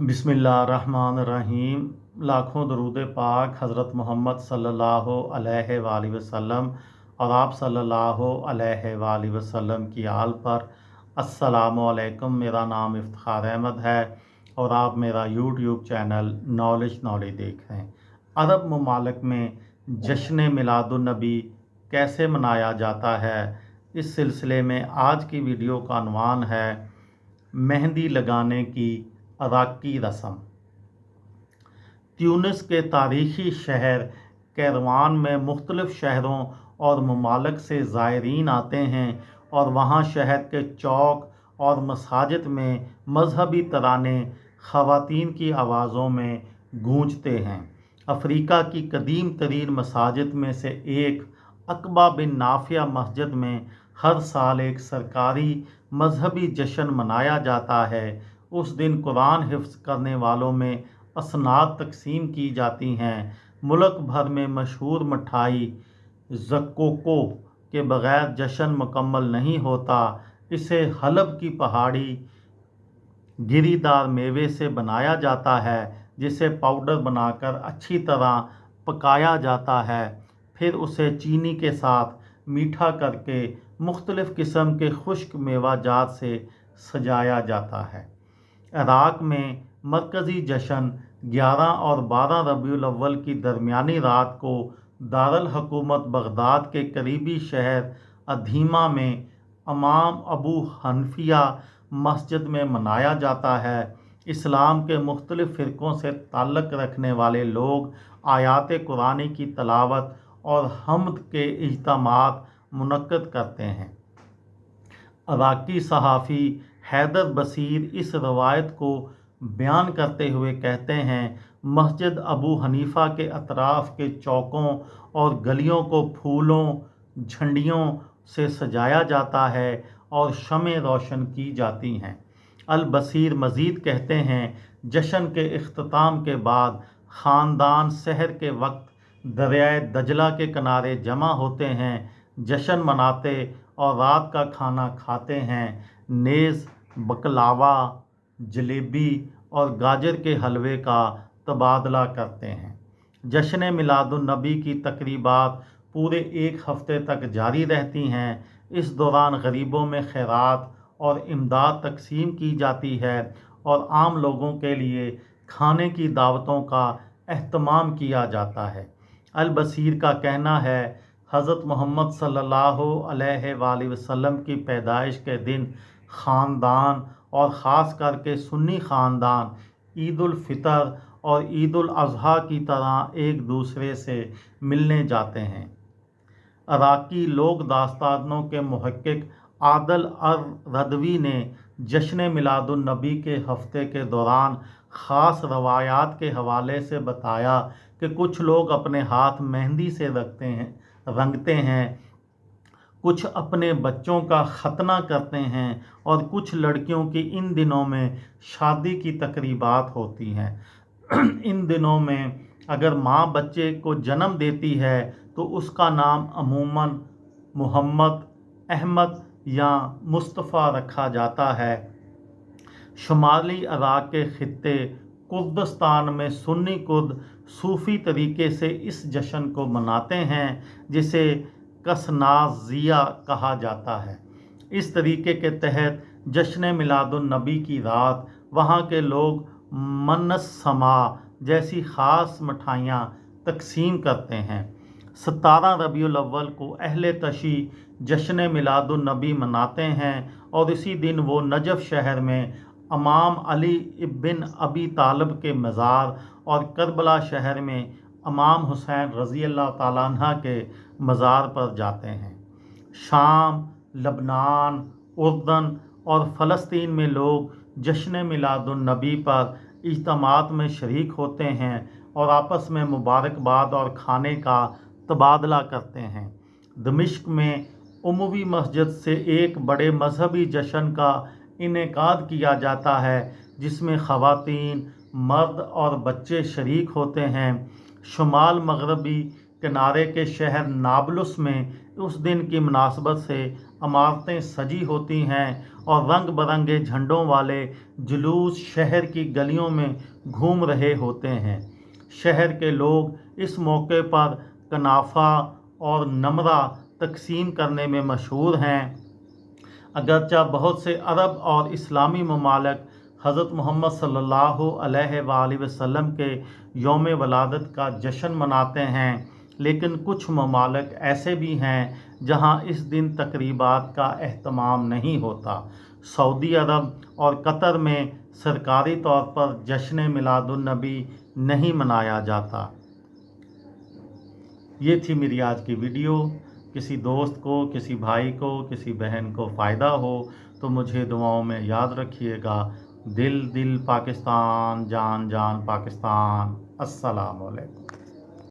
बिस्मिल्लाहिर्रहमानिर्रहीम। लाखों दरूद पाक हज़रत मोहम्मद सल्लल्लाहु अलैहि वसल्लम और आप सल्लल्लाहु अलैहि वसल्लम की आल पर। अस्सलामु अलैकुम। मेरा नाम इफ्तिखार अहमद है और आप मेरा यूट्यूब चैनल नॉलेज देख रहे हैं। अरब ममालिक में जश्न मिलादुन्नबी कैसे मनाया जाता है, इस सिलसिले में आज की वीडियो का अनवान है मेहंदी लगाने की अराकी रस्म। ट्यूनिस के तारीख़ी शहर कैरवान में मुख्तलिफ़ शहरों और ममालिक से ज़ायरीन आते हैं और वहाँ शहर के चौक और मसाजिद में मजहबी तराने ख़वातीन की आवाज़ों में गूंजते हैं। अफ्रीका की कदीम तरीन मसाजिद में से एक अक़बा बिन नाफिया मस्जिद में हर साल एक सरकारी मजहबी जश्न मनाया जाता है। उस दिन कुरान हिफ्ज़ करने वालों में असनाद तकसीम की जाती हैं। मुल्क भर में मशहूर मिठाई ज़क्कोको के बग़ैर जश्न मुकम्मल नहीं होता। इसे हलब की पहाड़ी गिरीदार मेवे से बनाया जाता है, जिसे पाउडर बनाकर अच्छी तरह पकाया जाता है। फिर उसे चीनी के साथ मीठा करके मुख्तलिफ़ किस्म के खुश्क मेवाजात से सजाया जाता है। इराक़ में मरकज़ी जश्न 11 और 12 रबीउल अव्वल की दरमियानी रात को दारुल हुकूमत बगदाद के करीबी शहर अधीमा में इमाम अबू हनीफ़ा मस्जिद में मनाया जाता है। इस्लाम के मुख्तलिफ़ फ़िरक़ों से ताल्लुक़ रखने वाले लोग आयात कुरानी की तलावत और हम्द के इज्तिमात मुनक्किद करते हैं। इराक़ी सहाफ़ी हैदर बसीर इस रवायत को बयान करते हुए कहते हैं, मस्जिद अबू हनीफ़ा के अतराफ़ के चौकों और गलियों को फूलों झंडियों से सजाया जाता है और शमें रोशन की जाती हैं। अल बसीर मज़ीद कहते हैं, जश्न के इख्तिताम के बाद ख़ानदान सहर के वक्त दरियाए दजला के किनारे जमा होते हैं, जश्न मनाते और रात का खाना खाते हैं। नेज़ बकलावा, जलेबी और गाजर के हलवे का तबादला करते हैं। जश्न मिलादुन्नबी की तकरीबात पूरे एक हफ़्ते तक जारी रहती हैं। इस दौरान गरीबों में खैरात और इमदाद तकसीम की जाती है और आम लोगों के लिए खाने की दावतों का एहतमाम किया जाता है। अल बसीर का कहना है, हज़रत मोहम्मद सल्लल्लाहु अलैहि वसल्लम की पैदाइश के दिन ख़ानदान और ख़ास करके सुन्नी ख़ानदान ईद उल फ़ितर और ईद उल अज़हा की तरह एक दूसरे से मिलने जाते हैं। इराक़ी लोक दास्तानों के मुहक्किक आदल अर रदवी ने जश्न मिलादुन्नबी के हफ़्ते के दौरान ख़ास रवायात के हवाले से बताया कि कुछ लोग अपने हाथ मेहंदी से रंगते हैं, कुछ अपने बच्चों का खतना करते हैं और कुछ लड़कियों की इन दिनों में शादी की तकरीबात होती हैं। इन दिनों में अगर माँ बच्चे को जन्म देती है तो उसका नाम अमूमन मोहम्मद, अहमद या मुस्तफ़ा रखा जाता है। शुमाली इराक़ के ख़ित्ते कुर्दिस्तान में सुन्नी कुर्द सूफ़ी तरीके से इस जश्न को मनाते हैं, जिसे कसनाज़िया कहा जाता है। इस तरीके के तहत जश्न मिलादुन्नबी की रात वहाँ के लोग मनसमा जैसी ख़ास मिठाइयाँ तकसीम करते हैं। 17 रबीउल अव्वल को अहले तशी जश्न मिलादुन्नबी मनाते हैं और इसी दिन वो नजफ़ शहर में इमाम अली इब्न अबी तालिब के मज़ार और करबला शहर में इमाम हुसैन रज़ी अल्लाह ताला अन्हा के मज़ार पर जाते हैं। शाम, लबनान, उर्दन और फ़लस्तीन में लोग जश्न मिलादुन्नबी पर इज्तिमात में शरीक होते हैं और आपस में मुबारकबाद और खाने का तबादला करते हैं। दमिश्क में उमवी मस्जिद से एक बड़े मजहबी जश्न का इनेकाद किया जाता है, जिसमें ख़वातीन, मर्द और बच्चे शरीक होते हैं। शुमाल मगरबी किनारे के शहर नाबलुस में उस दिन की मुनासबत से इमारतें सजी होती हैं और रंग बरंगे झंडों वाले जुलूस शहर की गलियों में घूम रहे होते हैं। शहर के लोग इस मौके पर कनाफा और नमरा तकसीम करने में मशहूर हैं। अगरचा बहुत से अरब और इस्लामी ममालिक हज़रत मोहम्मद सल्लल्लाहु अलैहि वसल्लम के यौम वलादत का जश्न मनाते हैं, लेकिन कुछ ममालिक ऐसे भी हैं जहां इस दिन तकरीबात का एहतमाम नहीं होता। सऊदी अरब और कतर में सरकारी तौर पर जश्न मिलादुन नबी नहीं मनाया जाता। ये थी मेरी आज की वीडियो। किसी दोस्त को, किसी भाई को, किसी बहन को फ़ायदा हो तो मुझे दुआओं में याद रखिएगा। दिल दिल पाकिस्तान, जान जान पाकिस्तान। अस्सलाम वालेकुम।